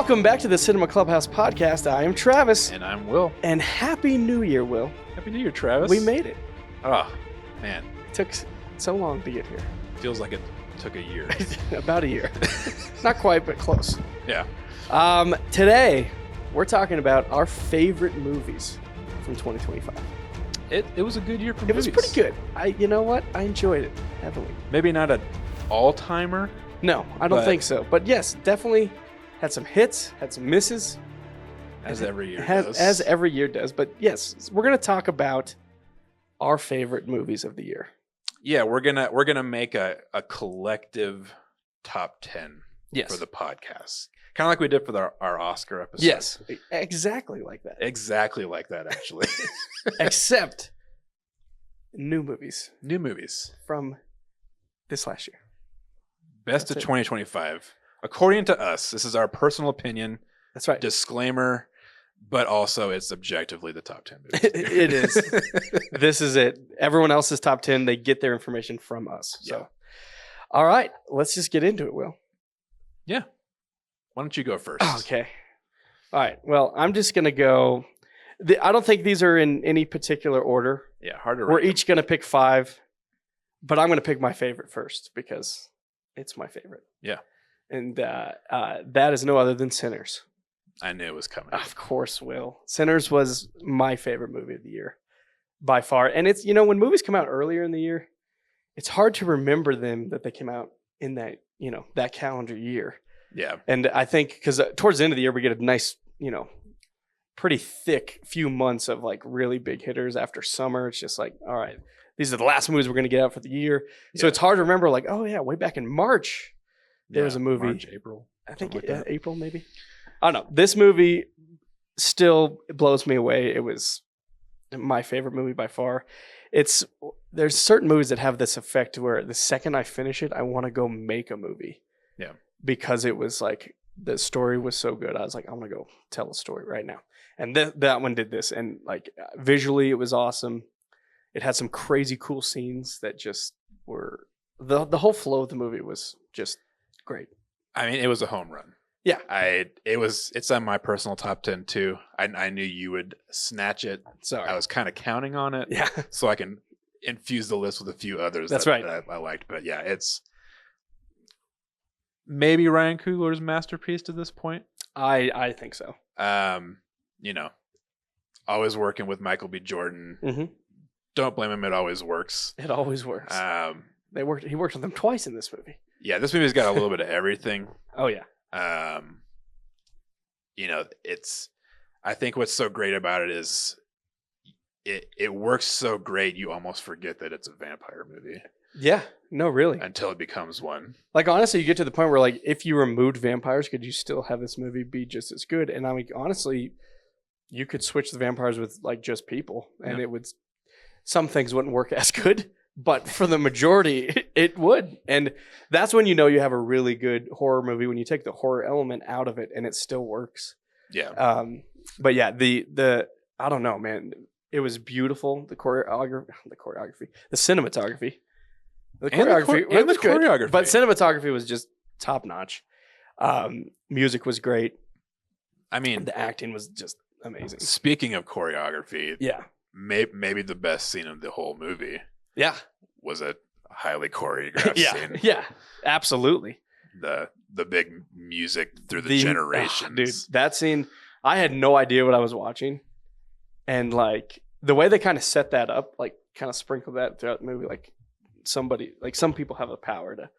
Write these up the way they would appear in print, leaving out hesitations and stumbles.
Welcome back to the Cinema Clubhouse podcast. I am Travis. And I'm Will. And Happy New Year, Will. Happy New Year, Travis. We made it. Oh, man. It took so long to get here. Feels like it took a year. About a year. Not quite, but close. Yeah. Today, we're talking about our favorite movies from 2025. It was a good year for movies. movies. It was pretty good. You know what? I enjoyed it heavily. Maybe not an all-timer. No, I don't think so. But yes, definitely had some hits, had some misses. As every year does. As every year does. But yes, we're going to talk about our favorite movies of the year. Yeah, we're gonna make a collective top 10 for the podcast. Kind of like we did for our Oscar episode. Yes, exactly like that. Exactly like that, actually. Except new movies. New movies. From this last year. Best of 2025. According to us, this is our personal opinion. That's right. Disclaimer, but also it's objectively the top 10 movies. It is. This is it. Everyone else's top 10, they get their information from us. So, yeah. All right, let's just get into it, Will. Yeah. Why don't you go first? Okay. All right. Well, I'm just going to go. I don't think these are in any particular order. Yeah, hard to We're rank each going to pick 5, but I'm going to pick my favorite first because it's my favorite. Yeah. And that is no other than Sinners. I knew it was coming. Of course, Will. Sinners was my favorite movie of the year by far. And it's, when movies come out earlier in the year, it's hard to remember them that they came out in that, that calendar year. Yeah. And I think because towards the end of the year, we get a nice, pretty thick few months of like really big hitters after summer. It's just like, all right, these are the last movies we're going to get out for the year. So it's hard to remember like, oh yeah, way back in March, there was a movie. March, April. I think like April maybe. I don't know. This movie still blows me away. It was my favorite movie by far. There's certain movies that have this effect where the second I finish it, I want to go make a movie. Yeah. Because it was like the story was so good. I was like, I'm gonna go tell a story right now. And that one did this. And like visually, it was awesome. It had some crazy cool scenes that just were the whole flow of the movie was just great. I mean, it was a home run. Yeah. It's on my personal top 10 too. I knew you would snatch it. Sorry. I was kind of counting on it. Yeah. So I can infuse the list with a few others that I liked. But yeah, it's maybe Ryan Coogler's masterpiece to this point. I think so. Always working with Michael B. Jordan. Mm-hmm. Don't blame him. It always works. He worked with them twice in this movie. Yeah, this movie's got a little bit of everything. Oh yeah. I think what's so great about it is it works so great you almost forget that it's a vampire movie. Yeah, no, really. Until it becomes one. Like honestly, you get to the point where like if you removed vampires, could you still have this movie be just as good? And I mean, honestly, you could switch the vampires with like just people, and it would. Some things wouldn't work as good. But for the majority, it would. And that's when you know you have a really good horror movie, when you take the horror element out of it and it still works. Yeah. But yeah, the I don't know, man. It was beautiful. The cinematography. The choreography was good, but cinematography was just top notch. Music was great. I mean, the acting was just amazing. Speaking of choreography, yeah, maybe the best scene of the whole movie. Yeah. Was a highly choreographed scene. Yeah, absolutely. The big music through the generations. Dude, that scene, I had no idea what I was watching. And like the way they kind of set that up, like kind of sprinkle that throughout the movie, like some people have the power to,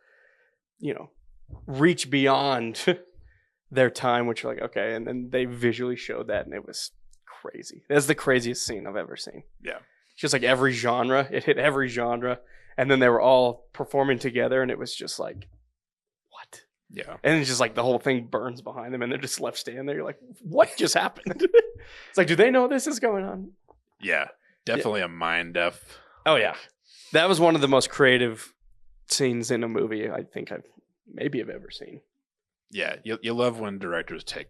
reach beyond their time, which you're like, okay. And then they visually showed that and it was crazy. That's the craziest scene I've ever seen. Yeah. Just like every genre, it hit every genre, and then they were all performing together, and it was just like, what? Yeah. And it's just like the whole thing burns behind them, and they're just left standing there. You're like, what just happened? It's like, do they know this is going on? Yeah, definitely a mind F. Oh yeah, that was one of the most creative scenes in a movie I think I've ever seen. Yeah, you love when directors take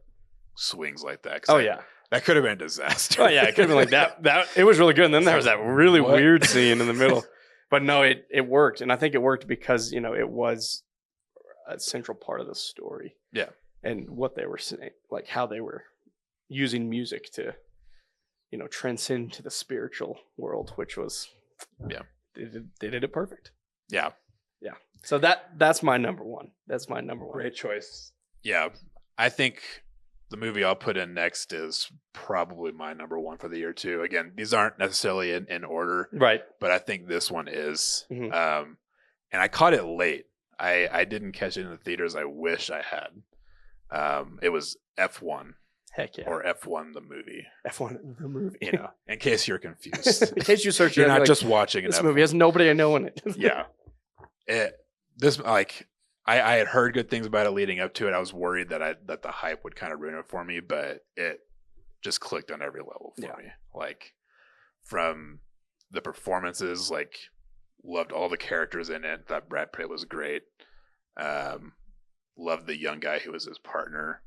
swings like that. Oh yeah. That could have been a disaster. Oh yeah, it could have been like that. It was really good. And then there was that really weird scene in the middle. But no, it worked. And I think it worked because, it was a central part of the story. Yeah. and what they were saying, like how they were using music to, transcend to the spiritual world, which was, they did it perfect. Yeah. Yeah. So that's my number one. That's my number one. Great choice. Yeah. I think the movie I'll put in next is probably my number one for the year too. Again, these aren't necessarily in order, right? But I think this one is. Mm-hmm. And I caught it late. I didn't catch it in the theaters. I wish I had. It was F1. Heck yeah. Or F1 the movie. F1 the movie. In case you're confused. In case you search, you're not just watching this movie has nobody I know in it. Yeah. I had heard good things about it leading up to it. I was worried that the hype would kind of ruin it for me, but it just clicked on every level for me. Like from the performances, like loved all the characters in it. Thought Brad Pitt was great. Loved the young guy who was his partner.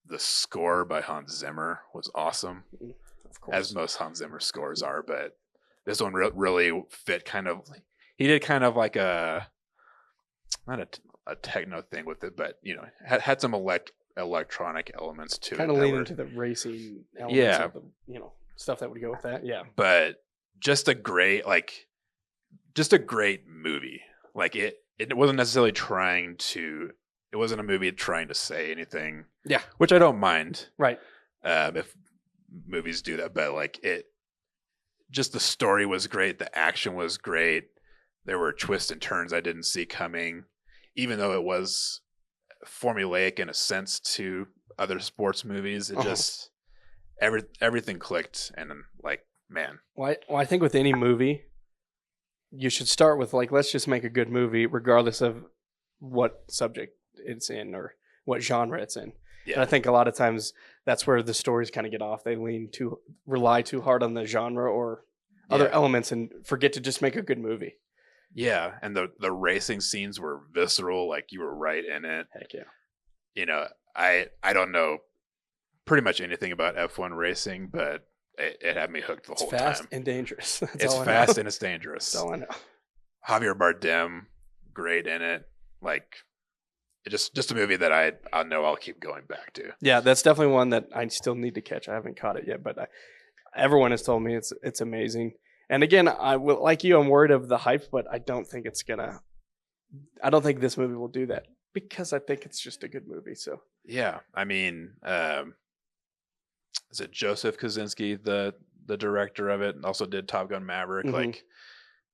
The score by Hans Zimmer was awesome, of course, as most Hans Zimmer scores are. But this one really fit. Kind of, he did kind of like not a techno thing with it, but had some electronic elements to it. Kind of lean into the racing elements of the, stuff that would go with that. Yeah. But just a great movie. Like it wasn't necessarily it wasn't a movie trying to say anything. Yeah. Which I don't mind. Right. If movies do that, but like just the story was great. The action was great. There were twists and turns I didn't see coming, even though it was formulaic in a sense to other sports movies. It just everything clicked, and like, man. Well, I think with any movie, you should start with like, let's just make a good movie, regardless of what subject it's in or what genre it's in. Yeah. And I think a lot of times that's where the stories kind of get off. They rely too hard on the genre or other elements and forget to just make a good movie. Yeah, and the racing scenes were visceral, like you were right in it. Heck yeah. I don't know pretty much anything about F1 racing, but it had me hooked the whole time. It's fast and dangerous. It's fast and it's dangerous. That's all I know. Javier Bardem, great in it. Like, just a movie that I know I'll keep going back to. Yeah, that's definitely one that I still need to catch. I haven't caught it yet, but everyone has told me it's amazing. And again, I'm worried of the hype, but I don't think I don't think this movie will do that because I think it's just a good movie. So yeah, I mean, is it Joseph Kosinski, the director of it, and also did Top Gun Maverick? Mm-hmm. Like,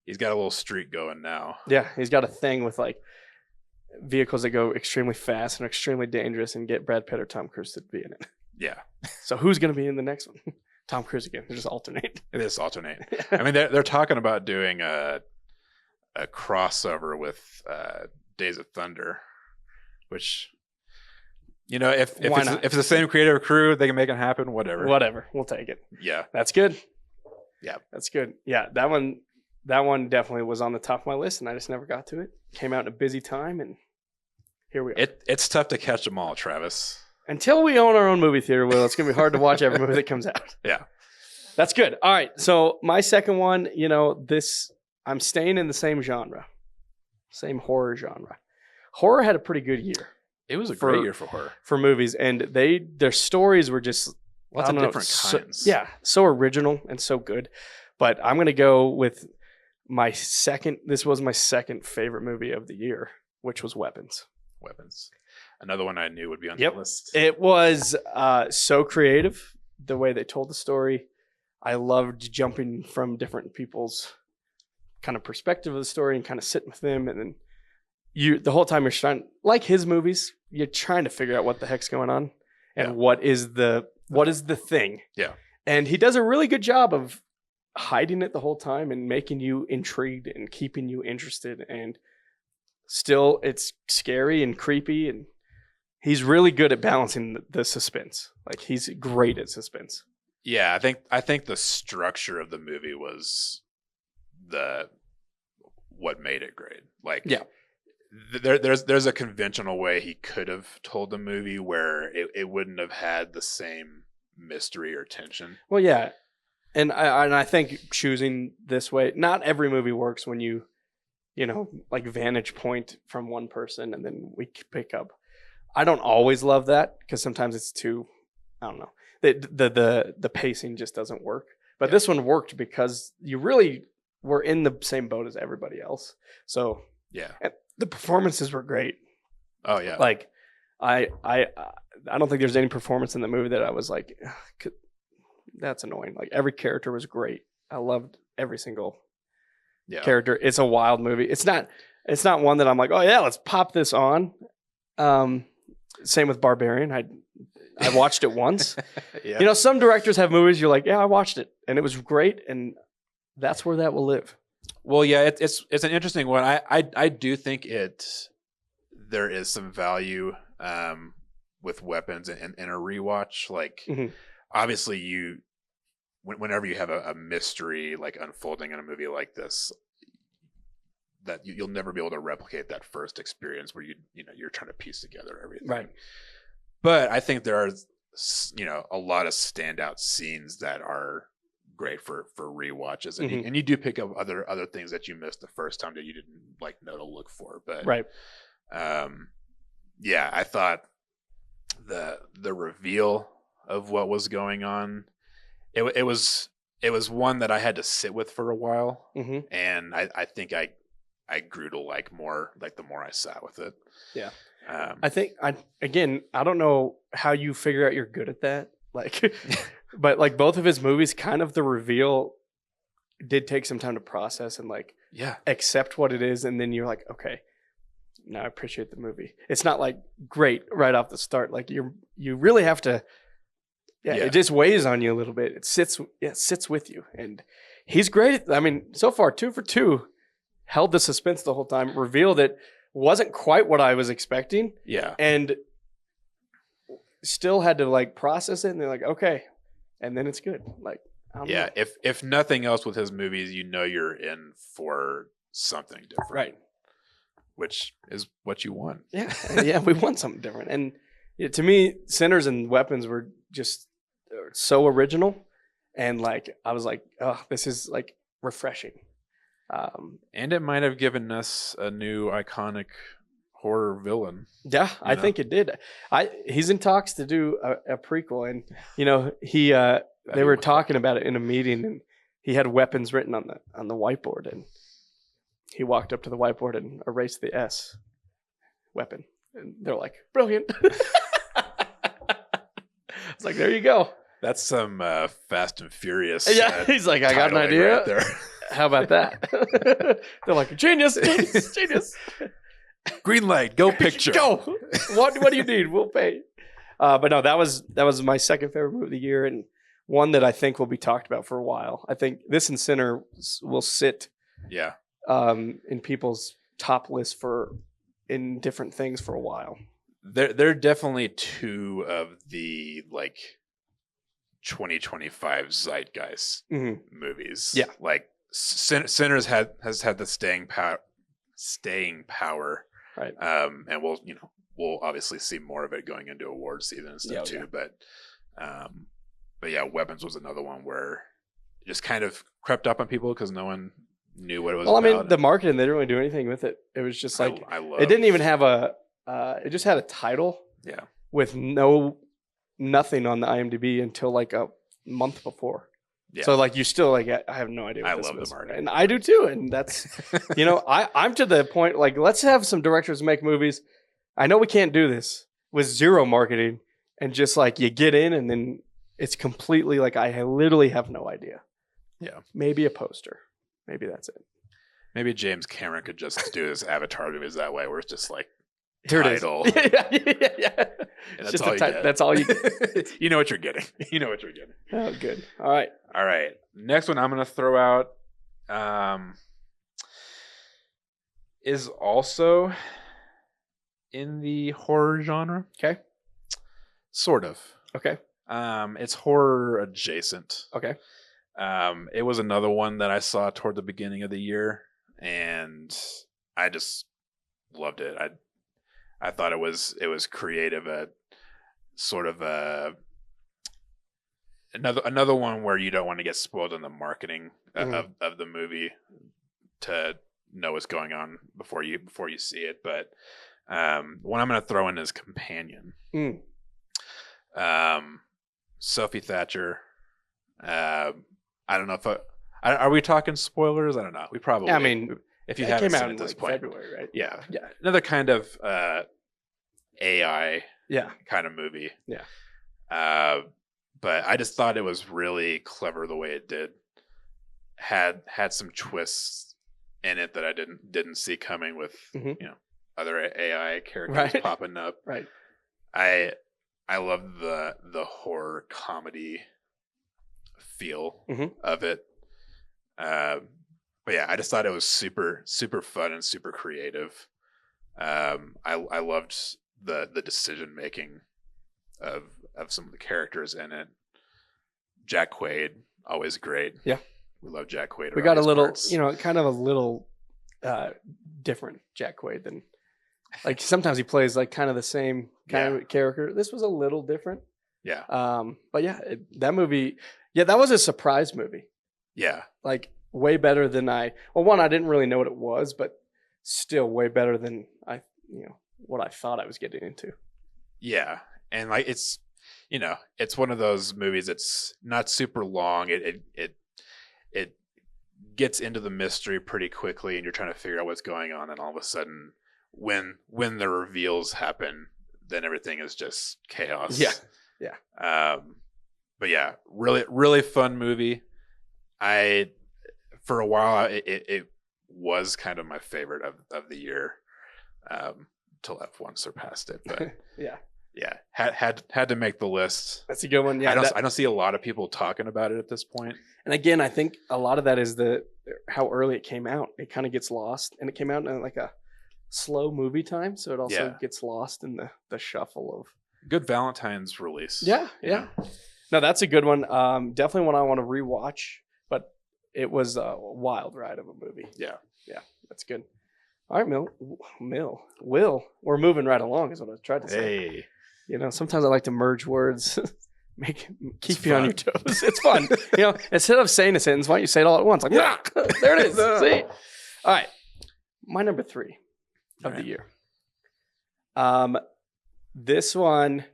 he's got a little streak going now. Yeah, he's got a thing with like vehicles that go extremely fast and extremely dangerous, and get Brad Pitt or Tom Cruise to be in it. Yeah. So who's going to be in the next one? Tom Cruise again. They just alternate. It is alternate. I mean, they're talking about doing a crossover with Days of Thunder, which, if it's the same creative crew, they can make it happen. Whatever. We'll take it. Yeah, that's good. Yeah, that's good. Yeah, that one definitely was on the top of my list, and I just never got to it. Came out in a busy time, and here we are. It's tough to catch them all, Travis. Until we own our own movie theater, Will, it's going to be hard to watch every movie that comes out. Yeah. That's good. All right. So my second one, I'm staying in the same genre, same horror genre. Horror had a pretty good year. It was a great year for horror. For movies. And their stories were just lots of different kinds. So original and so good. But I'm going to go with this was my second favorite movie of the year, which was Weapons. Another one I knew would be on the list. It was so creative, the way they told the story. I loved jumping from different people's kind of perspective of the story and kind of sitting with them. And then the whole time you're trying, like his movies, you're trying to figure out what the heck's going on and what is the thing. Yeah. And he does a really good job of hiding it the whole time and making you intrigued and keeping you interested. And still, it's scary and creepy, and he's really good at balancing the suspense. Like, he's great at suspense. Yeah, I think the structure of the movie was what made it great. Like, yeah, there's a conventional way he could have told the movie where it wouldn't have had the same mystery or tension. Well, yeah, and I think choosing this way, not every movie works when you like vantage point from one person and then we pick up. I don't always love that because sometimes it's too, I don't know, the pacing just doesn't work. But this one worked because you really were in the same boat as everybody else. So Yeah. and the performances were great. Oh yeah. Like I don't think there's any performance in the movie that I was like, that's annoying. Like every character was great. I loved every single character. It's a wild movie. It's not one that I'm like, oh yeah, let's pop this on. Same with Barbarian. I watched it once. Yeah. You know, some directors have movies you're like, yeah, I watched it and it was great, and that's where that will live. Well, yeah, it's an interesting one. I do think there is some value with weapons in a rewatch. Like obviously whenever you have a mystery like unfolding in a movie like this, that you'll never be able to replicate that first experience where you're trying to piece together everything. Right. But I think there are a lot of standout scenes that are great for rewatches, and you do pick up other things that you missed the first time that you didn't like know to look for. But right. Yeah, I thought the reveal of what was going on, it was one that I had to sit with for a while, and I think I grew to like more, like the more I sat with it. Yeah. I think I don't know how you figure out you're good at that. Like, but like both of his movies, kind of the reveal did take some time to process and like accept what it is, and then you're like, okay, now I appreciate the movie. It's not like great right off the start. Like you really have to. Yeah, it just weighs on you a little bit. It sits with you, and he's great. I mean, so far 2 for 2, held the suspense the whole time, revealed it. Wasn't quite what I was expecting. Yeah. And still had to like process it, and they're like, okay. And then it's good. Like, I don't know. If nothing else with his movies, you're in for something different. Right. Which is what you want. Yeah. Yeah, we want something different. And to me, Sinners and Weapons were just so original. And like, I was like, oh, this is like refreshing. And it might have given us a new iconic horror villain. Yeah, I think it did. He's in talks to do a prequel, and they were talking about it in a meeting, and he had weapons written on the whiteboard, and he walked up to the whiteboard and erased the S weapon, and they're like, brilliant. It's like, there you go. That's some Fast and Furious. Yeah, he's like, I got an idea. Right there. How about that? They're like, genius. Green light, go picture. Go. What do you need? We'll pay. But no, that was my second favorite movie of the year, and one that I think will be talked about for a while. I think this and Sinner will sit in people's top list in different things for a while. They're definitely two of the like 2025 zeitgeist movies. Yeah. Like Sinners has had the staying power. Right. And we'll obviously see more of it going into award season and stuff too. Yeah. But yeah, Weapons was another one where it just kind of crept up on people because no one knew what it was about. Well, I mean, the marketing, they didn't really do anything with it. It was just like, it didn't even have it just had a title. Yeah. With nothing on the IMDb until like a month before. Yeah. So like you still like, I have no idea what this love is. the marketing. And I do too. And that's, I'm to the point, like, let's have some directors make movies. I know we can't do this with zero marketing and just like you get in and then it's completely like, I literally have no idea. Yeah. Maybe a poster. Maybe that's it. Maybe James Cameron could just do his Avatar movies that way where it's just like, here title. It is. Yeah. That's all you get. That's all you get. You know what you're getting. You know what you're getting. Oh, good. All right. Next one I'm going to throw out is also in the horror genre. Okay. Sort of. Okay. It's horror adjacent. Okay. It was another one that I saw toward the beginning of the year, and I just loved it. I thought it was creative, sort of another one where you don't want to get spoiled in the marketing of the movie to know what's going on before you see it. But One I'm going to throw in is Companion. Sophie Thatcher. I don't know if are we talking spoilers? I don't know. We probably. I mean, if you it haven't came seen out it in at this like point, February, right? yeah. Another kind of AI kind of movie. Yeah. But I just thought it was really clever the way it did. Had some twists in it that I didn't see coming with other AI characters popping up. Right. I love the horror comedy feel of it. But yeah, I just thought it was super super fun and super creative. I loved the decision making of some of the characters in it. Jack Quaid, always great. Yeah, we love Jack Quaid. We got a little, kind of a little different Jack Quaid than, like, sometimes he plays like kind of the same kind of character. This was a little different. Yeah. But yeah, that movie, that was a surprise movie. Yeah. Like way better than one, I didn't really know what it was, but still way better than what I thought I was getting into. Yeah. And like, it's one of those movies that's not super long. It gets into the mystery pretty quickly, and you're trying to figure out what's going on, and all of a sudden when the reveals happen, then everything is just chaos. But yeah, really really fun movie. For a while it was kind of my favorite of the year, till F1 surpassed it, but had to make the list. That's a good one. I don't see a lot of people talking about it at this point. And again, I think a lot of that is how early it came out. It kind of gets lost, and it came out in like a slow movie time, so it also gets lost in the shuffle of good Valentine's release. Yeah. No, that's a good one. Definitely one I want to rewatch, but it was a wild ride of a movie. Yeah, that's good. All right, Will, we're moving right along is what I was trying to say. Hey. Sometimes I like to merge words, keep you on your toes. It's fun. Instead of saying a sentence, why don't you say it all at once? Like, there it is. See? All right. My number 3 of the year. This one,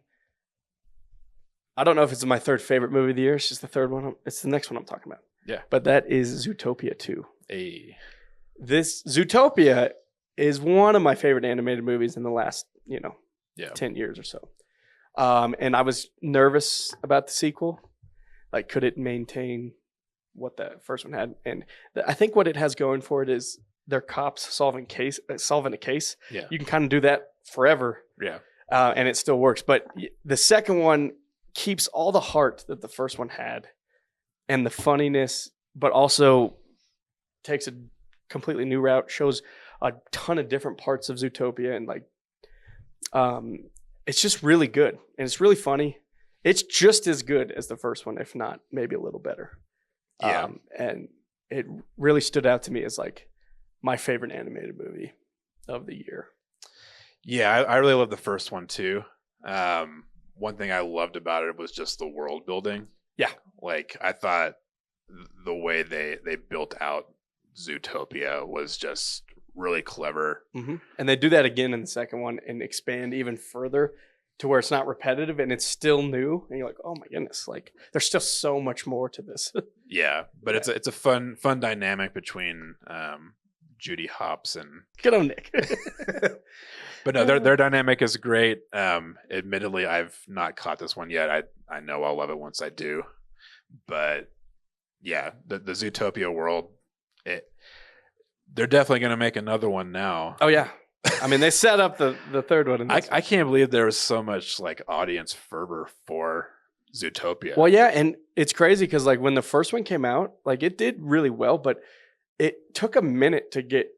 I don't know if it's my third favorite movie of the year. It's just the third one. It's the next one I'm talking about. Yeah. But that is Zootopia 2. Hey. This Zootopia is one of my favorite animated movies in the last, 10 years or so. And I was nervous about the sequel. Like, could it maintain what the first one had? And I think what it has going for it is they're cops solving a case. Yeah. You can kind of do that forever. Yeah. And it still works. But the second one keeps all the heart that the first one had and the funniness, but also takes a completely new route, shows a ton of different parts of Zootopia, and like it's just really good, and it's really funny. It's just as good as the first one, if not maybe a little better. Yeah. And it really stood out to me as like my favorite animated movie of the year. Yeah, I really love the first one too. One thing I loved about it was just the world building. Yeah. Like, I thought the way they built out Zootopia was just really clever. Mm-hmm. And they do that again in the second one and expand even further to where it's not repetitive and it's still new. And you're like, oh my goodness, like there's still so much more to this. Yeah, but it's a fun dynamic between Judy Hopps and good on Nick. But no, their dynamic is great. Admittedly, I've not caught this one yet. I know I'll love it once I do. But yeah, the Zootopia world, they're definitely going to make another one now. Oh yeah, I mean they set up the third one. I can't believe there was so much like audience fervor for Zootopia. Well, yeah, and it's crazy because like when the first one came out, like it did really well, but it took a minute to get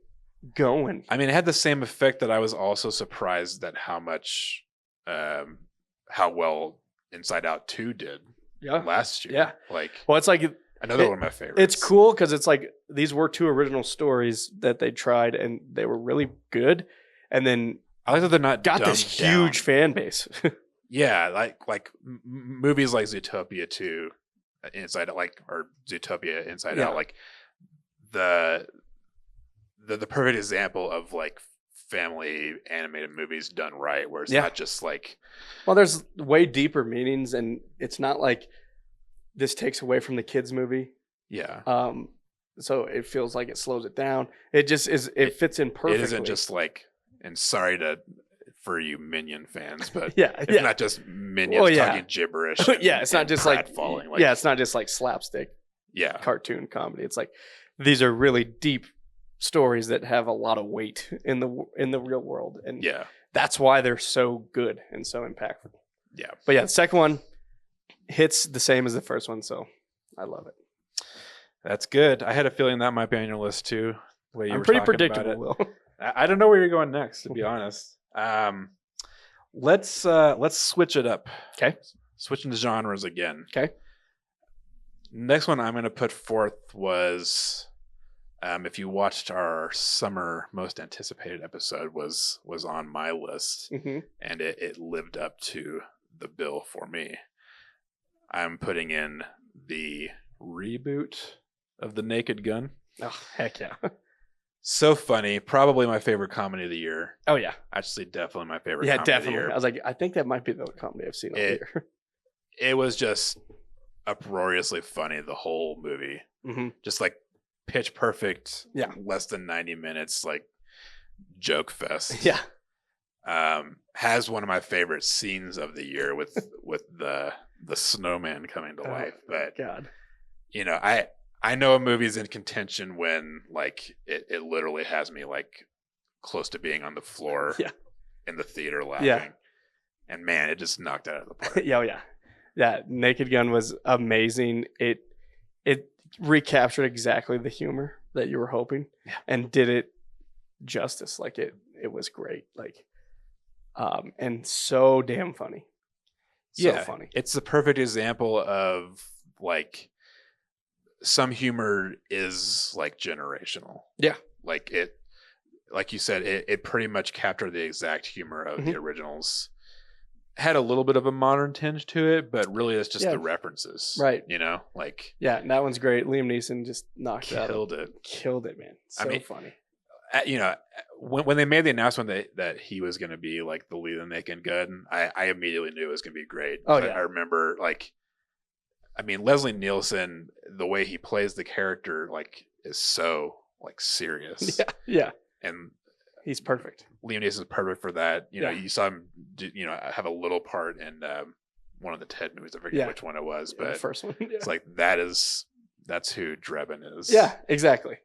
going. I mean, it had the same effect that I was also surprised at how much, how well Inside Out 2 did last year. Yeah. Like, well, it's like another one of my favorites. It's cool because it's like these were two original stories that they tried and they were really good. And then I like that they're not got this huge fan base. Yeah. Like movies like Zootopia 2, Inside Out, or Zootopia Inside Out, like the perfect example of like family animated movies done right, where it's Yeah. not just like, Well, there's way deeper meanings, and it's not like this takes away from the kids movie. yeah, So it feels like it slows it down. It just is. It fits in perfectly. it isn't just like, and sorry for you Minion fans, but yeah, it's yeah. not just Minions talking gibberish. Yeah, it's not and just prat like falling. yeah, it's not just like slapstick yeah, cartoon comedy. It's like these are really deep stories that have a lot of weight in the real world, and yeah, that's why they're so good and so impactful. yeah. But yeah, the second one hits the same as the first one, so I love it. That's good. I had a feeling that might be on your list too. The way you I'm were pretty talking predictable, about Will. it. I don't know where you're going next, to be honest. Let's switch it up. Okay. Switching to genres again. Okay. Next one I'm going to put forth was, if you watched our summer most anticipated episode, was on my list, Mm-hmm. and it lived up to the bill for me. I'm putting in the reboot of The Naked Gun. Oh, heck yeah. So funny. Probably my favorite comedy of the year. Oh, yeah. Actually, definitely my favorite Yeah, comedy definitely. of the year. I was like, I think that might be the comedy I've seen all year. It was just uproariously funny, the whole movie. Mm-hmm. Just like pitch perfect, Yeah. less than 90 minutes, like joke fest. Yeah. Has one of my favorite scenes of the year with the snowman coming to life. But God. you know, I know a movie's in contention when like it literally has me like close to being on the floor in the theater laughing. Yeah. And man, it just knocked it out of the park. Yeah, yeah. Yeah, Naked Gun was amazing. It recaptured exactly the humor that you were hoping and did it justice. Like it was great. Like and so damn funny. So funny. It's the perfect example of like some humor is like generational. Yeah. Like like you said, it pretty much captured the exact humor of the originals. Had a little bit of a modern tinge to it, but really it's just the references. Right. You know, like. Yeah, that one's great. Liam Neeson just knocked it out. Killed it, man. So funny. You know, when they made the announcement that he was going to be like the lead of the Naked Gun, I immediately knew it was going to be great. Oh, yeah. I remember like, I mean, Leslie Nielsen, the way he plays the character, like, is so like serious. Yeah, yeah. And he's perfect. Liam Neeson is perfect for that. You know, you saw him, have a little part in one of the Ted movies. I forget which one it was, but the first one. Yeah. It's like that's who Drebin is. Yeah, exactly.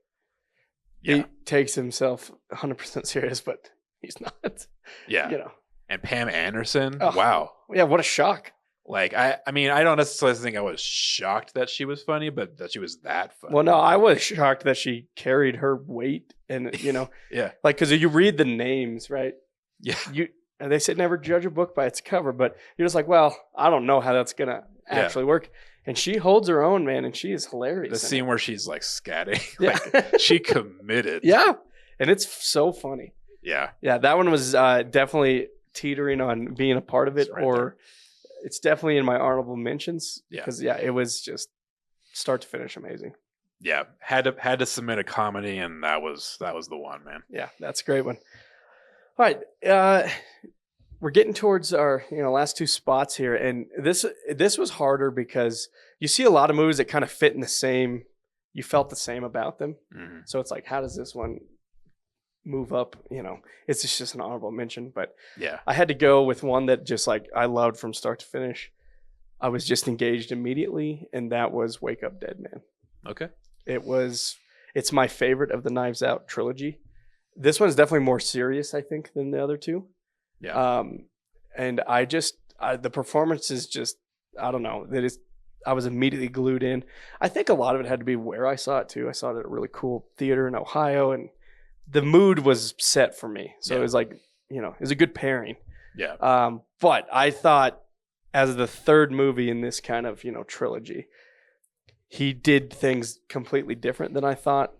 Yeah. He takes himself 100% serious, but he's not. Yeah. You know. And Pam Anderson. Oh, wow. Yeah, what a shock. Like, I mean, I don't necessarily think I was shocked that she was funny, but that she was that funny. Well, no, I was shocked that she carried her weight and, you know. Yeah. Like, because you read the names, right? Yeah. And they say never judge a book by its cover, but you're just like, well, I don't know how that's going to actually work. And she holds her own, man, and she is hilarious. The scene where she's like scatting, like, she committed. Yeah, and it's so funny. Yeah, yeah, that one was definitely teetering on being a part of it, or it's definitely in my honorable mentions. Because it was just start to finish amazing. Yeah, had to submit a comedy, and that was the one, man. Yeah, that's a great one. All right. We're getting towards our last two spots here, and this was harder because you see a lot of movies that kind of fit in the same. You felt the same about them, so it's like, how does this one move up? It's just an honorable mention, but I had to go with one that just like I loved from start to finish. I was just engaged immediately, and that was Wake Up Dead Man. Okay, it's my favorite of the Knives Out trilogy. This one's definitely more serious, I think, than the other two. Yeah. And the performance is just, I don't know, I was immediately glued in. I think a lot of it had to be where I saw it too. I saw it at a really cool theater in Ohio, and the mood was set for me. So it was like, it was a good pairing. Yeah. But I thought as the third movie in this kind of, trilogy, he did things completely different than I thought.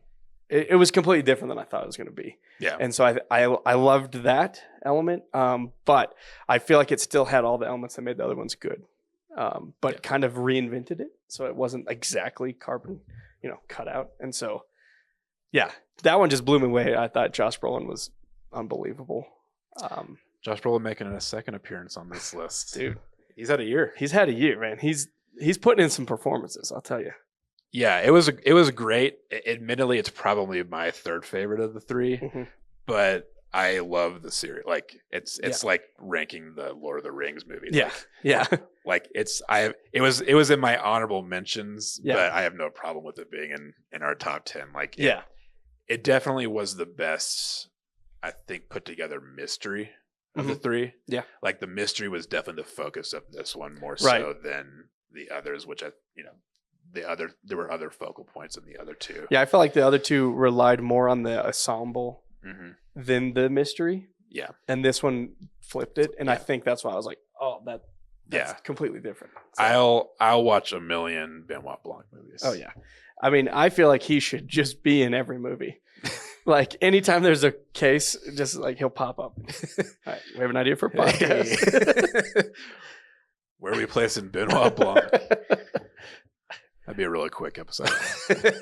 It was completely different than I thought it was going to be. Yeah. And so I loved that element. But I feel like it still had all the elements that made the other ones good. But kind of reinvented it. So it wasn't exactly carbon, cut out. And so, that one just blew me away. I thought Josh Brolin was unbelievable. Josh Brolin making a second appearance on this list. Dude, he's had a year. He's had a year, man. He's putting in some performances, I'll tell you. Yeah, it was great. Admittedly, it's probably my third favorite of the three, but I love the series. Like it's like ranking the Lord of the Rings movies. Yeah. Like it was in my honorable mentions, Yeah. but I have no problem with it being in our top 10. Like Yeah. It definitely was the best, I think, put together mystery of the three. Yeah. Like the mystery was definitely the focus of this one more Right. so than the others, which there were other focal points in the other two. Yeah, I felt like the other two relied more on the ensemble than the mystery. Yeah. And this one flipped it. And I think that's why I was like, oh, that's completely different. So, I'll watch a million Benoit Blanc movies. oh, yeah. I mean, I feel like he should just be in every movie. Like, anytime there's a case, just like he'll pop up. All right, we have an idea for a podcast. Where are we placing Benoit Blanc? That'd be a really quick episode.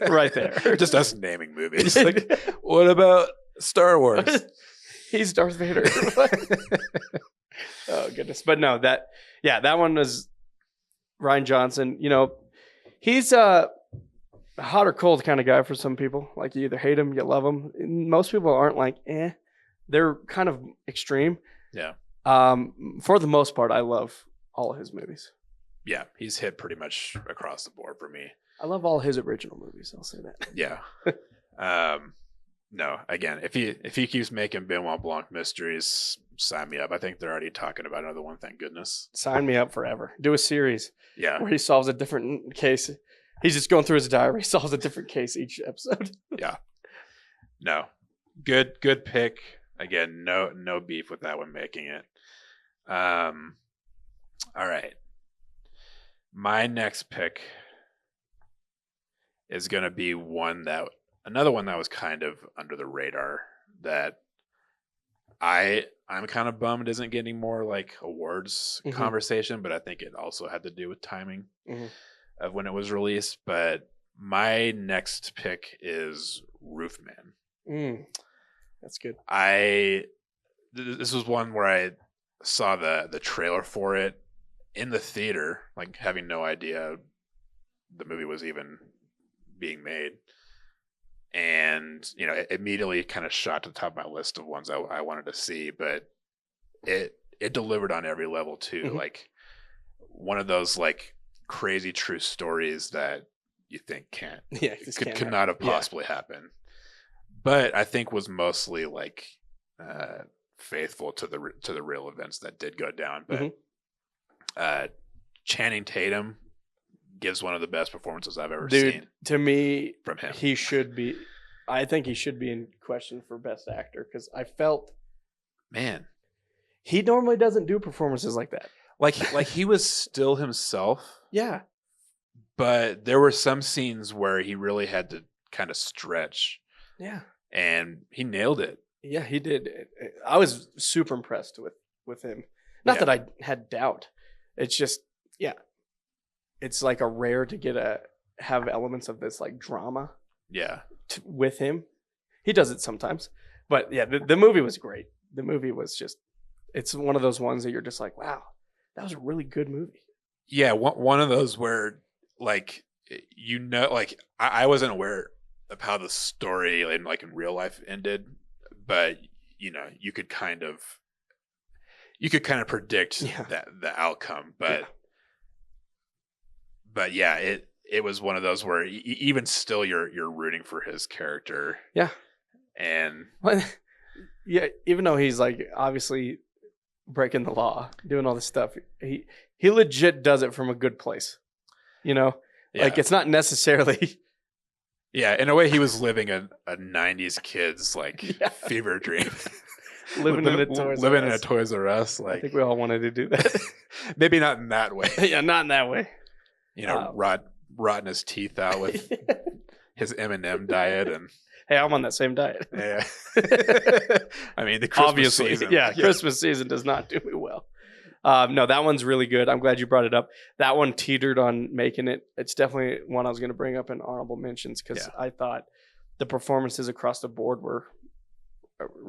Right there. Just us naming movies. Like, what about Star Wars? He's Darth Vader. Oh, goodness. But no, that one was Ryan Johnson. You know, he's a hot or cold kind of guy for some people. Like, you either hate him, you love him. Most people aren't like, eh. They're kind of extreme. Yeah. For the most part, I love all of his movies. Yeah, he's hit pretty much across the board for me. I love all his original movies. I'll say that. Yeah. No, again, if he keeps making Benoit Blanc mysteries, sign me up. I think they're already talking about another one. Thank goodness. Sign me up forever. Do a series. Yeah. Where he solves a different case. He's just going through his diary. He solves a different case each episode. Yeah. No. Good pick. Again, no beef with that one making it. All right. My next pick is going to be another one that was kind of under the radar that I'm kind of bummed isn't getting more like awards conversation, but I think it also had to do with timing of when it was released. But my next pick is Roofman. That's good. This was one where I saw the trailer for it in the theater, like having no idea the movie was even being made. And, you know, it immediately kind of shot to the top of my list of ones I wanted to see, but it delivered on every level too. Like one of those like crazy true stories that you think could not have possibly happened. But I think was mostly like faithful to the real events that did go down. But Channing Tatum gives one of the best performances I've ever seen. To me, from him, I think he should be in question for Best Actor because I felt, man, he normally doesn't do performances like that. Like he was still himself. Yeah, but there were some scenes where he really had to kind of stretch. Yeah, and he nailed it. Yeah, he did. I was super impressed with him. Not that I had doubt. It's just, it's like a rare to have elements of this like drama. Yeah, with him, he does it sometimes. But yeah, the movie was great. The movie was just, it's one of those ones that you're just like, wow, that was a really good movie. Yeah, one of those where like like I wasn't aware of how the story in real life ended, but you could kind of predict the outcome, but yeah, it was one of those where even still you're rooting for his character. Yeah. And even though he's like obviously breaking the law, doing all this stuff, he legit does it from a good place. Like it's not necessarily. Yeah, in a way, he was living a 90s kid's fever dream. living in a Toys R Us. Like, I think we all wanted to do that. Maybe not in that way. Yeah, not in that way. Rotting his teeth out with his M&M diet, and hey, I'm on that same diet. Yeah. I mean, the Christmas season. Yeah, Christmas season does not do me well. No, that one's really good. I'm glad you brought it up. That one teetered on making it. It's definitely one I was going to bring up in honorable mentions because I thought the performances across the board were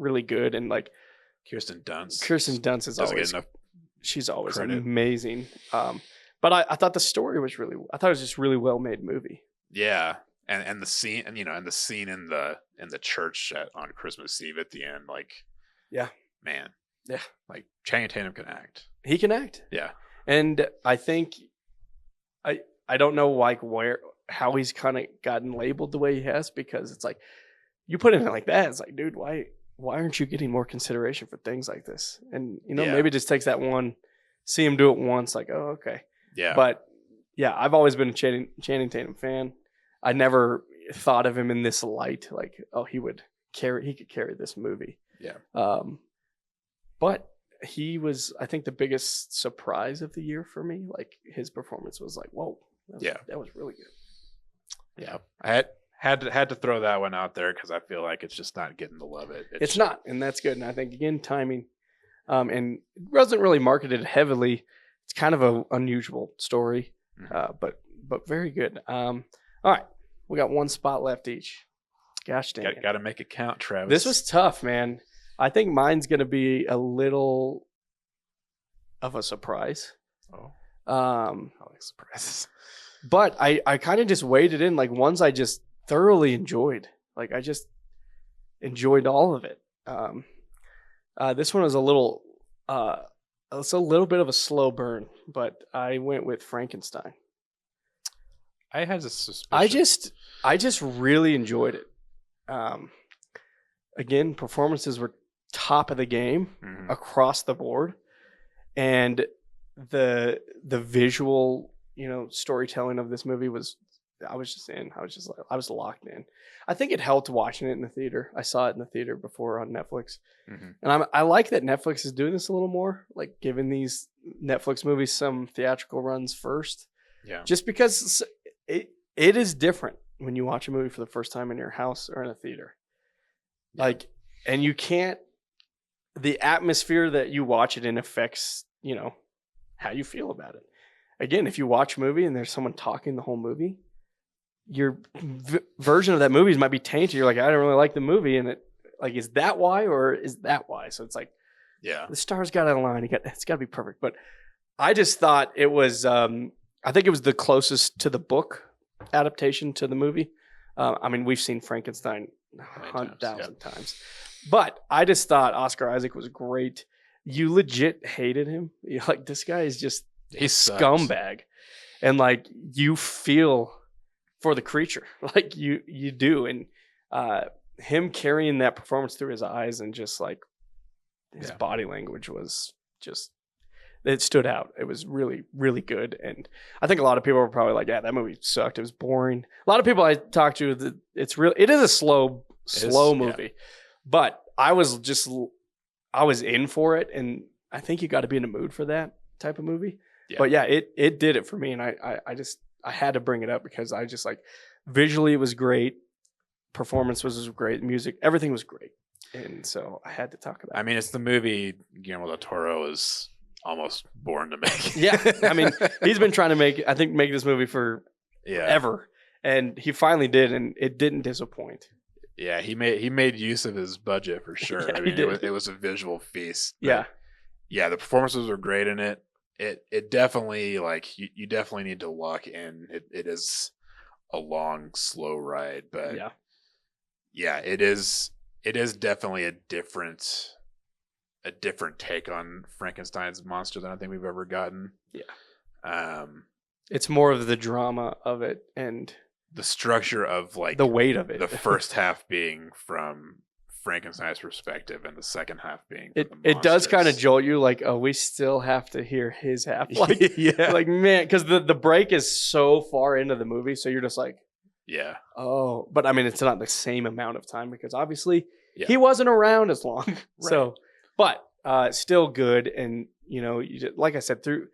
really good, and like Kirsten Dunst. Kirsten Dunst is doesn't always get enough she's always credit. amazing. But I thought the story was I thought it was just really well made movie. Yeah, and the scene, and the scene in the church on Christmas Eve at the end, like, Yeah. man, Yeah. like Channing Tatum can act. He can act. Yeah, And I think I don't know like how he's kind of gotten labeled the way he has, because it's like you put it in like that, it's like, dude, why aren't you getting more consideration for things like this? And Yeah. maybe it just takes that one, see him do it once, like, oh, okay. yeah, But yeah, I've always been a Channing Tatum fan. I never thought of him in this light, like, oh, he could carry this movie. yeah. But he was, I think, the biggest surprise of the year for me. Like his performance was like, whoa, that was really good. Yeah, I had to throw that one out there because I feel like it's just not getting the love It's not, and that's good. And I think again, timing, and it wasn't really marketed heavily. It's kind of an unusual story, but very good. All right, we got one spot left each. Gosh dang it. Got to make it count, Travis. This was tough, man. I think mine's gonna be a little of a surprise. Oh, I like surprises. But I kind of just waded in, like ones I just thoroughly enjoyed. Like I just enjoyed all of it. This one was it's a little bit of a slow burn, but I went with Frankenstein. I had a suspicion. I just really enjoyed it. Again, performances were top of the game across the board, and the visual, storytelling of this movie was, I was locked in. I think it helped watching it in the theater. I saw it in the theater before on Netflix. And I like that Netflix is doing this a little more, like giving these Netflix movies some theatrical runs first. Yeah. Just because it is different when you watch a movie for the first time in your house or in a theater. Yeah. Like, and you can't, the atmosphere that you watch it in affects, how you feel about it. Again, if you watch a movie and there's someone talking the whole movie, your version of that movie might be tainted. You're like, I don't really like the movie. And it, like, is that why, or is that why? So it's like, yeah, the stars got to align. It's got to be perfect. But I just thought it was, I think it was the closest to the book adaptation to the movie. I mean, we've seen Frankenstein 100,000 times. But I just thought Oscar Isaac was great. You legit hated him. You're like, this guy is just a scumbag. And like, you feel for the creature. Like you do. And him carrying that performance through his eyes and just like his body language was just, it stood out. It was really, really good. And I think a lot of people were probably like, yeah, that movie sucked. It was boring. A lot of people I talked to, it is a slow movie. Yeah. But I was in for it. And I think you got to be in the mood for that type of movie. Yeah. But yeah, it did it for me. And I had to bring it up because I just like, visually it was great. Performance was great. Music, everything was great. And so I had to talk about it. I mean, it's the movie Guillermo del Toro is almost born to make. Yeah. I mean, he's been trying to make this movie for ever. And he finally did, and it didn't disappoint. Yeah, he made use of his budget for sure. Yeah, I mean, it was a visual feast. Yeah. Yeah, the performances were great in it. It definitely, like, you definitely need to lock in. It is a long, slow ride, but yeah, it is definitely a different take on Frankenstein's monster than I think we've ever gotten. Yeah. It's more of the drama of it and the structure of like the weight of it. The first half being from Frankenstein's perspective and the second half being it does kind of jolt you, like, oh, we still have to hear his half. Like, yeah, like, man, because the break is so far into the movie, so you're just like, yeah, oh, but I mean, it's not the same amount of time because obviously he wasn't around as long. Right. So, but still good, and like I said, through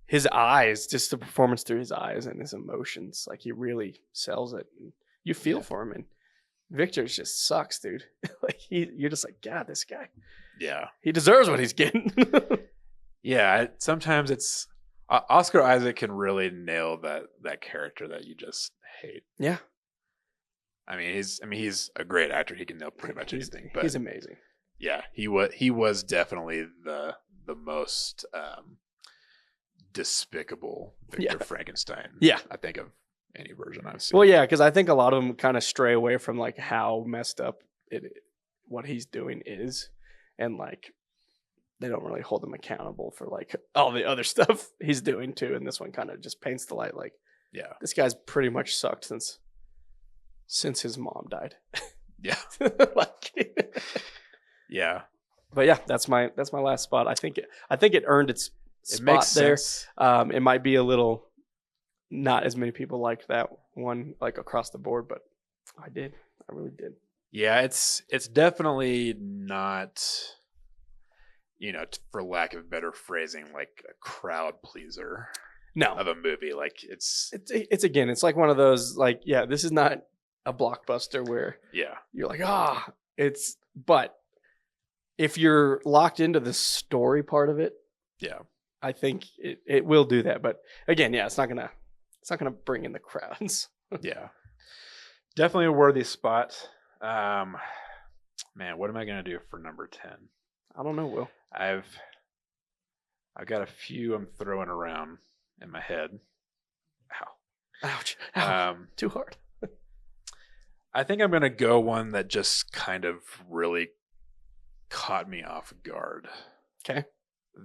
his eyes, just the performance through his eyes and his emotions, like he really sells it. And you feel for him, and Victor's just sucks, dude. Like you're just like, God, this guy. Yeah, he deserves what he's getting. Yeah, sometimes it's Oscar Isaac can really nail that character that you just hate. Yeah, I mean he's a great actor. He can nail pretty much anything. But he's amazing. Yeah, he was definitely the most despicable Victor Frankenstein. Yeah. I think of any version I've seen. Well, yeah, because I think a lot of them kind of stray away from like how messed up what he's doing is, and like they don't really hold him accountable for like all the other stuff he's doing too. And this one kind of just paints the light like, yeah, this guy's pretty much sucked since his mom died. Yeah. Like, yeah. But yeah, that's my last spot. I think it earned its spot makes there. sense. It might be a little not as many people like that one like across the board, but I really did. Yeah, it's definitely not, for lack of better phrasing, like a crowd pleaser No, of a movie. Like it's again, it's like one of those like, yeah, this is not a blockbuster where you're like, but if you're locked into the story part of it, yeah, I think it will do that. But again, yeah, it's not gonna bring in the crowds. yeah, definitely a worthy spot. Man, what am I gonna do for number 10? I don't know, Will. I've got a few I'm throwing around in my head. Ouch. Too hard. I think I'm gonna go one that just kind of really caught me off guard. Okay.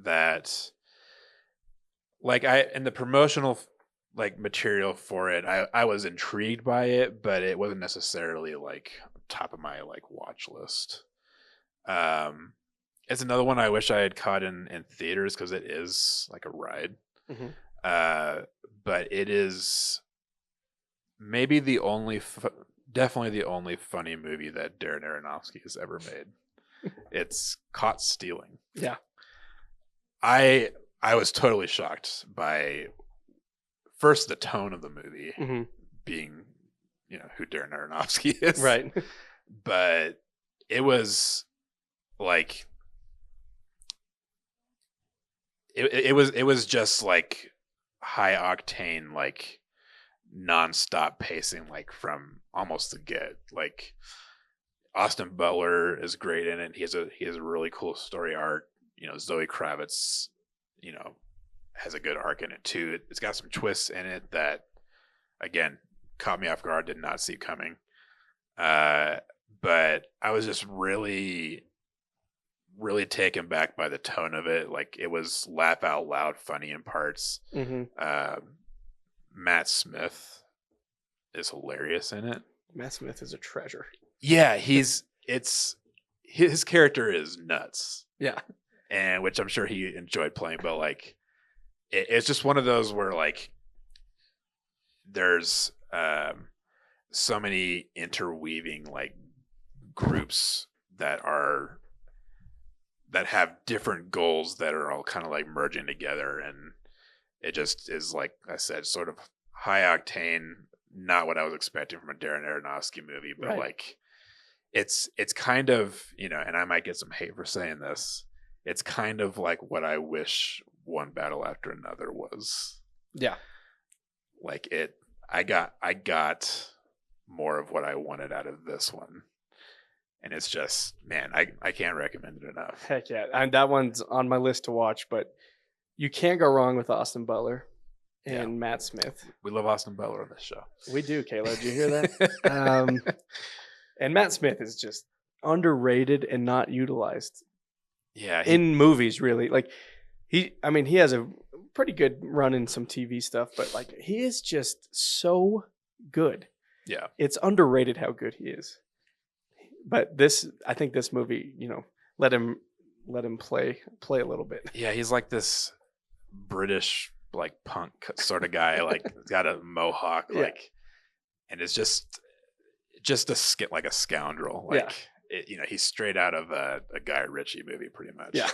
That, like, in the promotional like material for it, I was intrigued by it, but it wasn't necessarily like top of my like watch list. It's another one I wish I had caught in theaters because it is like a ride. Mm-hmm. But it is maybe definitely the only funny movie that Darren Aronofsky has ever made. It's Caught Stealing. Yeah. I was totally shocked by first the tone of the movie, mm-hmm. being, who Darren Aronofsky is. Right. But it was like it was just like high octane, like nonstop pacing, like from almost the get. Like Austin Butler is great in it. He has a really cool story arc. Zoe Kravitz, has a good arc in it too. It's got some twists in it that, again, caught me off guard. Did not see coming. But I was just really, really taken back by the tone of it. Like, it was laugh out loud funny in parts. Mm-hmm. Matt Smith is hilarious in it. Matt Smith is a treasure. Yeah, his character is nuts. Yeah. And which I'm sure he enjoyed playing, but like it's just one of those where like there's so many interweaving like groups that have different goals that are all kind of like merging together, and it just is, like I said, sort of high octane, not what I was expecting from a Darren Aronofsky movie, but like it's kind of, and I might get some hate for saying this, it's kind of like what I wish One Battle After Another was. Yeah. Like I got more of what I wanted out of this one. And it's just, man, I can't recommend it enough. Heck yeah. And that one's on my list to watch, but you can't go wrong with Austin Butler and Matt Smith. We love Austin Butler on this show. We do, Kayla. Did you hear that? And Matt Smith is just underrated and not utilized. Yeah. In movies, really. Like, he has a pretty good run in some TV stuff, but like, he is just so good. Yeah. It's underrated how good he is. But I think this movie, let him play a little bit. Yeah, he's like this British like punk sort of guy, like got a mohawk, like, and it's just like a scoundrel, like he's straight out of a Guy Ritchie movie, pretty much. Yeah.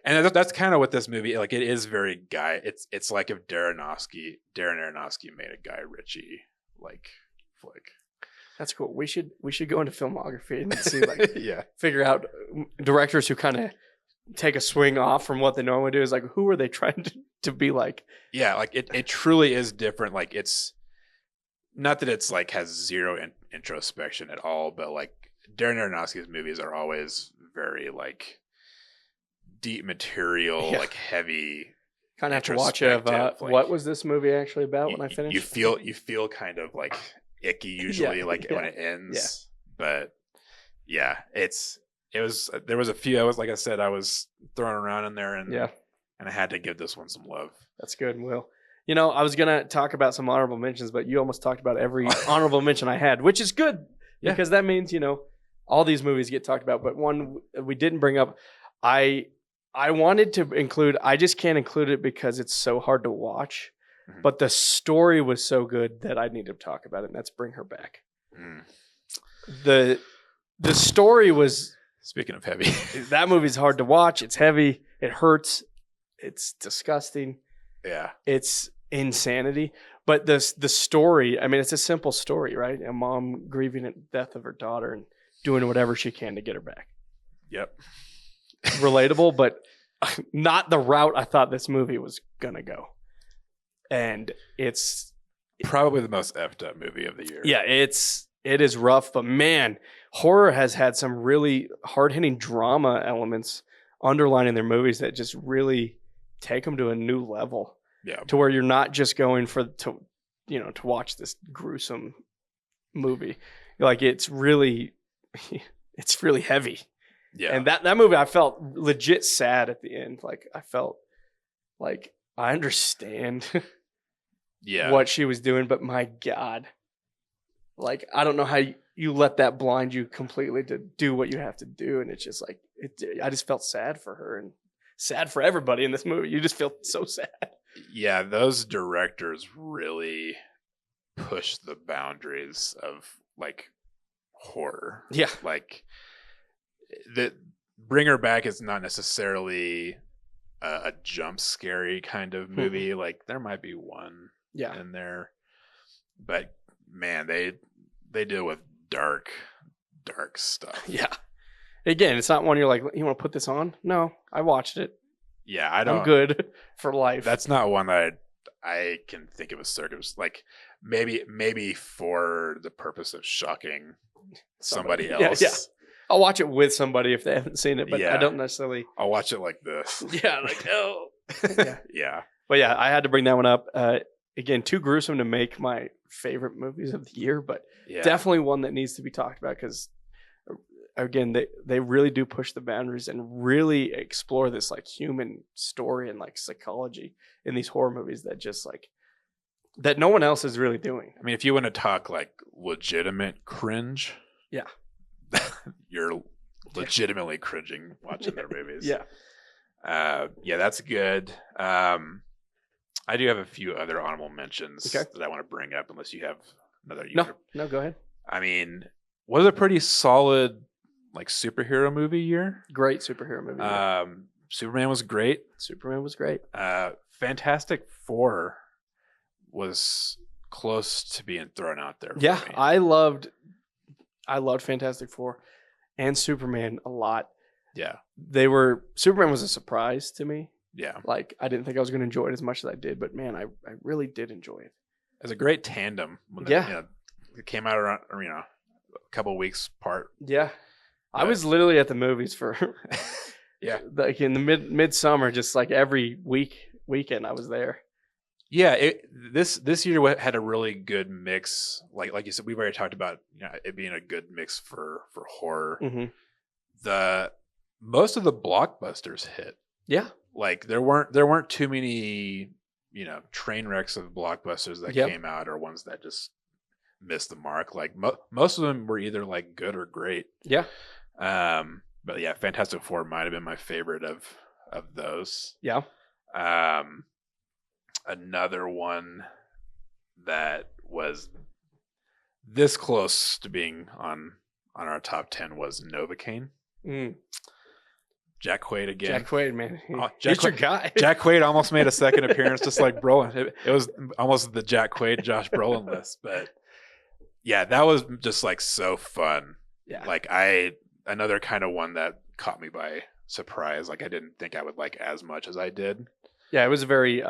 And that's kind of what this movie, like, it is very Guy. It's like if Darren Aronofsky made a Guy Ritchie like flick. That's cool. We should go into filmography and see, like, figure out directors who kind of take a swing off from what they normally do. Is like, who are they trying to be like? Yeah, like it truly is different. Like, it's not that it's like has zero introspection at all, but like Darren Aronofsky's movies are always very like deep material, Yeah. like heavy. Kind of have to watch it. Like, what was this movie actually about when I finished? You feel kind of like icky usually, like when it ends. But yeah, there was a few. I was throwing around in there, and I had to give this one some love. That's good, Will. I was gonna talk about some honorable mentions, but you almost talked about every honorable mention I had, which is good because that means all these movies get talked about. But one we didn't bring up, I wanted to include. I just can't include it because it's so hard to watch. Mm-hmm. But the story was so good that I need to talk about it, and that's Bring Her Back. Mm. The story was. Speaking of heavy, that movie's hard to watch. It's heavy. It hurts. It's disgusting. Yeah. It's insanity. But the story, I mean, it's a simple story, right? A mom grieving at the death of her daughter and doing whatever she can to get her back. Yep. Relatable, but not the route I thought this movie was going to go. And it's probably the most effed up movie of the year. Yeah, it is rough, but man, horror has had some really hard-hitting drama elements underlining their movies that just really take them to a new level. Yeah. To where you're not just going to watch this gruesome movie. Like it's really heavy. Yeah. And that movie, I felt legit sad at the end. Like I felt like I understand what she was doing, but my God, like, I don't know how you let that blind you completely to do what you have to do. And it's just like, I just felt sad for her and sad for everybody in this movie. You just feel so sad. Yeah, those directors really push the boundaries of like horror. Yeah. Like the Bring Her Back is not necessarily a jump scary kind of movie. Mm-hmm. Like there might be one in there, but man, they deal with dark stuff. Yeah. Again, it's not one you're like, you want to put this on? No, I watched it. Yeah, I'm good for life. That's not one that I can think of a circumstance. Like maybe for the purpose of shocking somebody else. Yeah. I'll watch it with somebody if they haven't seen it, but I don't necessarily. I'll watch it like this. Yeah, like oh. Yeah. But yeah, I had to bring that one up. Again, too gruesome to make my favorite movies of the year, but definitely one that needs to be talked about because, again, they really do push the boundaries and really explore this like human story and like psychology in these horror movies that just like that no one else is really doing. I mean, if you want to talk like legitimate cringe, you're legitimately cringing watching their movies. Yeah, that's good. I do have a few other honorable mentions that I want to bring up, unless you have another. No, go ahead. I mean, was a pretty solid like superhero movie year. Great superhero movie. Superman was great. Fantastic Four was close to being thrown out there. Yeah, me. I loved Fantastic Four and Superman a lot. Yeah, Superman was a surprise to me. Yeah. Like, I didn't think I was going to enjoy it as much as I did, but man, I really did enjoy it. It was a great tandem. When it came out around, a couple of weeks apart. Yeah. I was literally at the movies for, like in the midsummer, just like every weekend I was there. Yeah. This year had a really good mix. Like you said, we've already talked about it being a good mix for horror. Mm-hmm. Most of the blockbusters hit. Yeah. Like there weren't too many, train wrecks of blockbusters that came out or ones that just missed the mark. Like most of them were either like good or great. Yeah. But yeah, Fantastic Four might have been my favorite of those. Yeah. Another one that was this close to being on our top 10 was Novocaine. Mm. Jack Quaid again. Jack Quaid, man. He's your guy. Jack Quaid almost made a second appearance, just like Brolin. It was almost the Jack Quaid, Josh Brolin list. But yeah, that was just like so fun. Yeah. Like another kind of one that caught me by surprise. Like I didn't think I would like as much as I did. Yeah, it was a very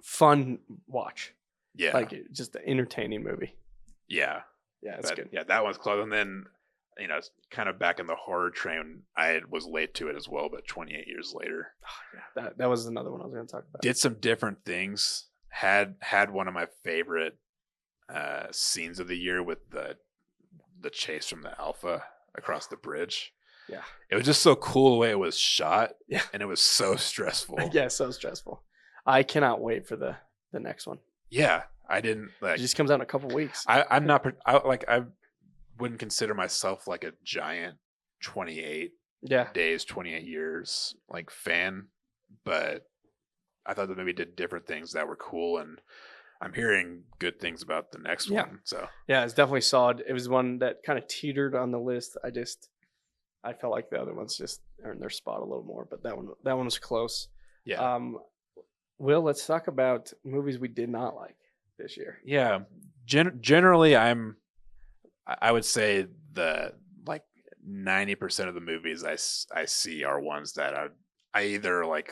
fun watch. Yeah. Like just an entertaining movie. Yeah. Yeah, it's good. Yeah, that one's close. And then kind of back in the horror train. I was late to it as well, but 28 years later, that was another one I was going to talk about. did some different things. Had one of my favorite scenes of the year with the chase from the Alpha across the bridge. Yeah, it was just so cool the way it was shot. Yeah, and it was so stressful. Yeah, so stressful. I cannot wait for the next one. Yeah, I didn't like. It just comes out in a couple weeks. I'm not. I wouldn't consider myself like a giant 28 days, 28 years like fan, but I thought that maybe did different things that were cool, and I'm hearing good things about the next one. So yeah, it's definitely solid. It was one that kind of teetered on the list. I felt like the other ones just earned their spot a little more, but that one was close. Yeah. Will, let's talk about movies we did not like this year. Yeah. Generally, I would say the like 90% of the movies I see are ones that I either like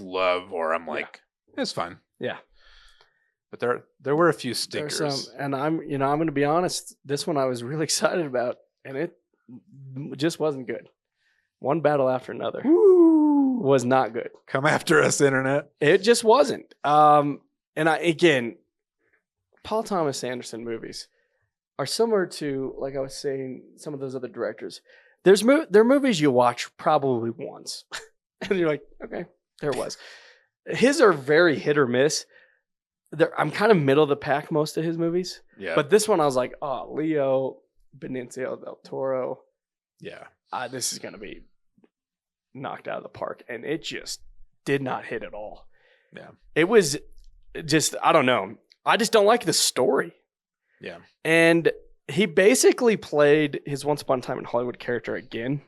love, or I'm like, it's fun. Yeah. But there were a few stinkers. And I'm going to be honest, this one I was really excited about, and it just wasn't good. One battle after another. Woo! Was not good. Come after us, internet. It just wasn't. And Paul Thomas Anderson movies are similar to, like I was saying, some of those other directors. They're movies you watch probably once, and you're like, okay, there it was. His are very hit or miss. I'm kind of middle of the pack most of his movies. Yeah. But this one I was like, oh, Leo, Benicio del Toro. Yeah. This is going to be knocked out of the park. And it just did not hit at all. Yeah. It was just, I don't know. I just don't like the story. Yeah. And he basically played his Once Upon a Time in Hollywood character again.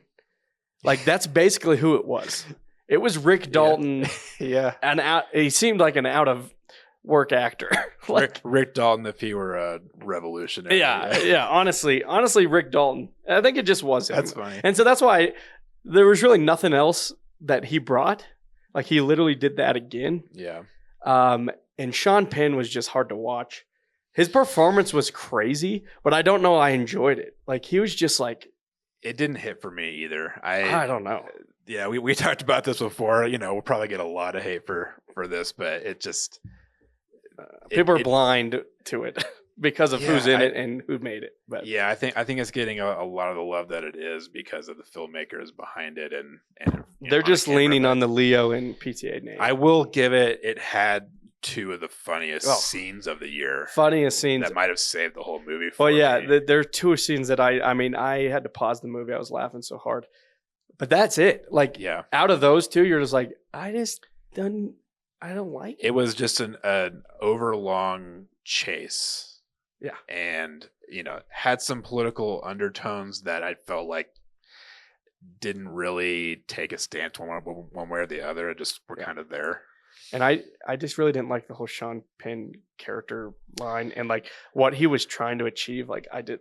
Like, that's basically who it was. It was Rick Dalton. Yeah. And he seemed like an out of work actor. Like, Rick Dalton if he were a revolutionary. Yeah. Honestly, Rick Dalton. I think it just was him. That's funny. And so that's why there was really nothing else that he brought. Like, he literally did that again. Yeah. And Sean Penn was just hard to watch. His performance was crazy, but I don't know I enjoyed it. Like, he was just like... It didn't hit for me either. I don't know. Yeah, we talked about this before. We'll probably get a lot of hate for this, but it just... People are blind to it because of who's in it and who made it. But yeah, I think it's getting a lot of the love that it is because of the filmmakers behind it, and they're just leaning on the Leo and PTA name. I will give it. It had two of the funniest scenes of the year. Funniest scenes that might have saved the whole movie. Well, yeah, there are two scenes that I had to pause the movie. I was laughing so hard, but that's it. Like, out of those two, you're just like, I don't like it. It was just an overlong chase. Yeah. And, had some political undertones that I felt like didn't really take a stance one way or the other. It just were kind of there. And I just really didn't like the whole Sean Penn character line and like what he was trying to achieve. Like, I did.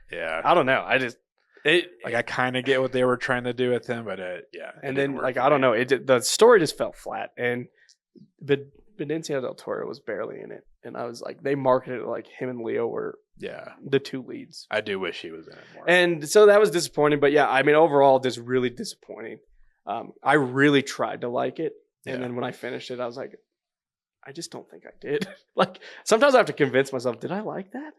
Yeah. I don't know. I kind of get what they were trying to do with him, but yeah. And then I don't know. The story just fell flat, and Benicio del Toro was barely in it, and I was like, they marketed it like him and Leo were the two leads. I do wish he was in it more, and so that was disappointing. But yeah, I mean, overall, just really disappointing. I really tried to like it, and then when I finished it, I was like, I just don't think I did. Like, sometimes I have to convince myself, did I like that?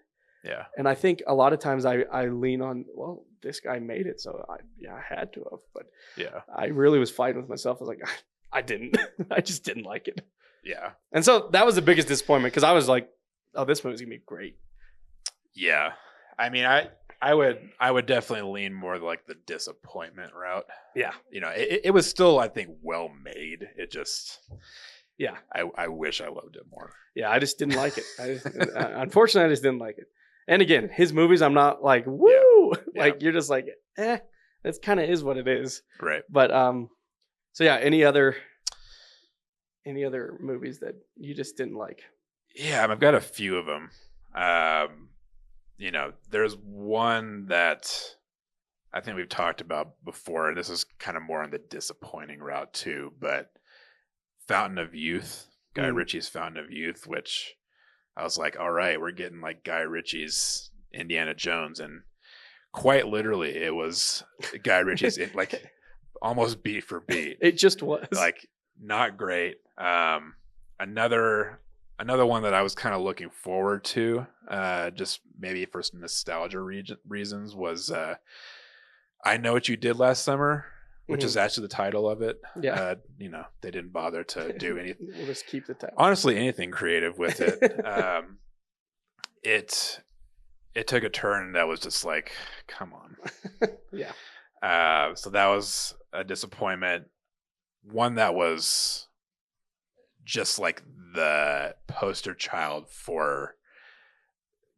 Yeah. And I think a lot of times I lean on, well, this guy made it, so I had to have. But yeah, I really was fighting with myself. I was like, I didn't. I just didn't like it. Yeah. And so that was the biggest disappointment because I was like, oh, this movie's gonna be great. Yeah. I mean, I would definitely lean more like the disappointment route. Yeah. It was still, I think, well made. It just, I wish I loved it more. Yeah, I just didn't like it. Unfortunately, I just didn't like it. And again, his movies, I'm not like, woo! Yeah. Like, you're just like, that's kind of is what it is. Right. But, so yeah, any other movies that you just didn't like? Yeah, I've got a few of them. There's one that I think we've talked about before, and this is kind of more on the disappointing route too, but Fountain of Youth, Guy Ritchie's Fountain of Youth, which I was like, all right, we're getting like Guy Ritchie's Indiana Jones, and quite literally, it was Guy Ritchie's like almost beat for beat. It just was like not great. Another one that I was kind of looking forward to, just maybe for some nostalgia reasons, was I Know What You Did Last Summer, which is actually the title of it. Yeah. They didn't bother to do anything. We'll just keep the title. Honestly, anything creative with it. It took a turn that was just like, come on. Yeah. So that was a disappointment. One that was just like the poster child for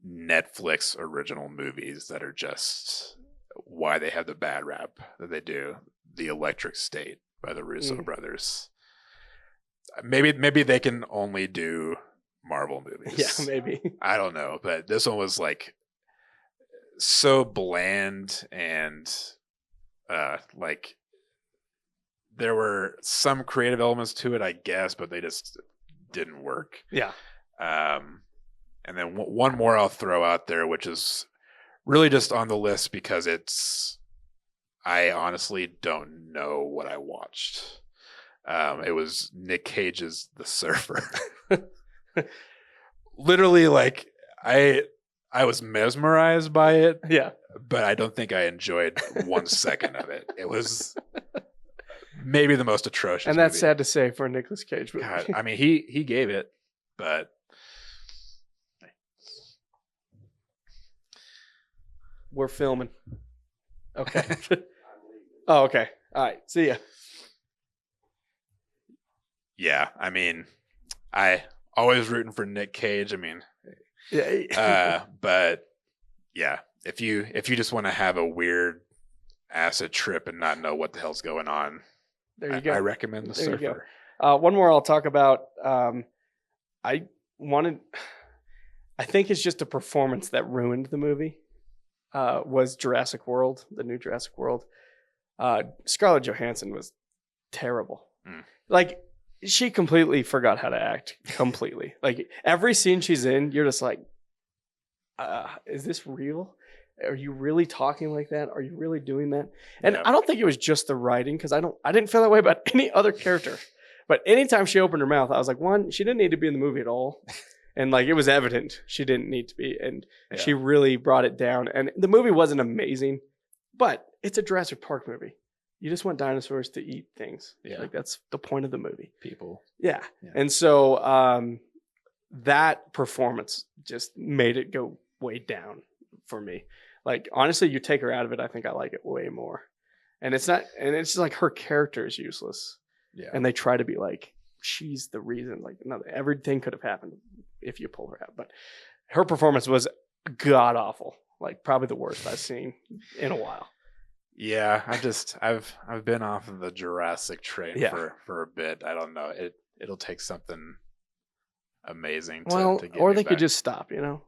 Netflix original movies that are just why they have the bad rap that they do. The Electric State by the Russo brothers. Maybe they can only do Marvel movies. Yeah, maybe. I don't know, but this one was like so bland, and like there were some creative elements to it, I guess, but they just didn't work. Yeah. And then one more I'll throw out there, which is really just on the list because I honestly don't know what I watched. It was Nick Cage's The Surfer. Literally, like I was mesmerized by it. Yeah. But I don't think I enjoyed 1 second of it. It was maybe the most atrocious. And that's movie. sad to say for a Nicolas Cage movie. God, I mean, he gave it, but we're filming. Okay. Oh, okay. All right. See ya. yeah, I mean, I always rooting for Nick Cage. I mean, Yeah. but yeah, if you just want to have a weird acid trip and not know what the hell's going on, There you go. I recommend The There you go. Surfer. One more I'll talk about. I think it's just a performance that ruined the movie. Was Jurassic World, the new Jurassic World. Scarlett Johansson was terrible. Like, she completely forgot how to act. Completely. Like, every scene she's in, you're just like, is this real? Are you really talking like that? Are you really doing that? And I don't think it was just the writing, because I didn't feel that way about any other character. But anytime she opened her mouth, I was like, one, she didn't need to be in the movie at all. And like, it was evident she didn't need to be. And she really brought it down. And the movie wasn't amazing, but it's a Jurassic Park movie. You just want dinosaurs to eat things. Yeah. Like, that's the point of the movie. People. Yeah. And so that performance just made it go way down for me. Like, honestly, you take her out of it, I think I like it way more. And it's just like her character is useless. Yeah. And they try to be like, she's the reason. Like, no, everything could have happened if you pull her out. But her performance was god awful. Like, probably the worst I've seen in a while. Yeah, I've been off of the Jurassic train for a bit. I don't know. It'll take something amazing to get or me they back. could just stop, you know.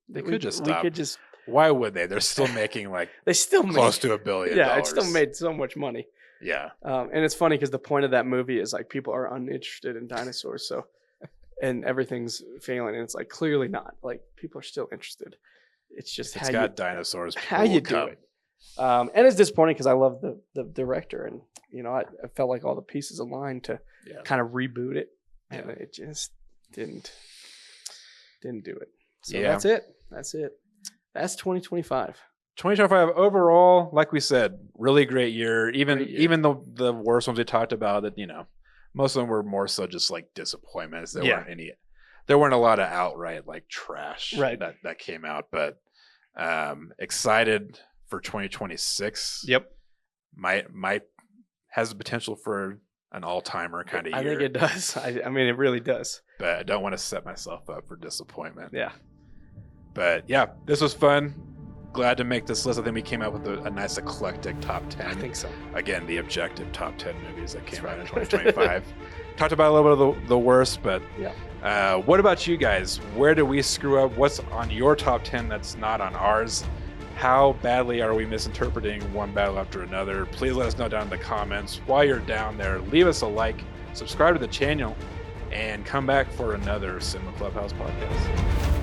They could just stop. We could just. Why would they? They're still making like they still close to $1 billion. Yeah, it still made so much money. Yeah. And it's funny because the point of that movie is like people are uninterested in dinosaurs, so and everything's failing, and it's like clearly not. Like, people are still interested. It's just it's got dinosaurs. How you do it. And it's disappointing because I love the director, and you know, I felt like all the pieces aligned to kind of reboot it, and it just didn't do it. So that's it. That's 2025. 2025 overall, like we said, really great year. Even the worst ones we talked about, that, you know, most of them were more so just like disappointments. There weren't a lot of outright like trash that came out, but excited for 2026. Yep. Might has the potential for an all-timer kind of year. I think it does. I mean, it really does. But I don't want to set myself up for disappointment. Yeah. But yeah, this was fun. Glad to make this list. I think we came out with a nice eclectic top 10. I think so. Again, the objective top 10 movies that came out in 2025. Talked about a little bit of the worst, but what about you guys? Where do we screw up? What's on your top 10 that's not on ours? How badly are we misinterpreting one battle after another? Please let us know down in the comments. While you're down there, leave us a like, subscribe to the channel, and come back for another Cinema Clubhouse podcast.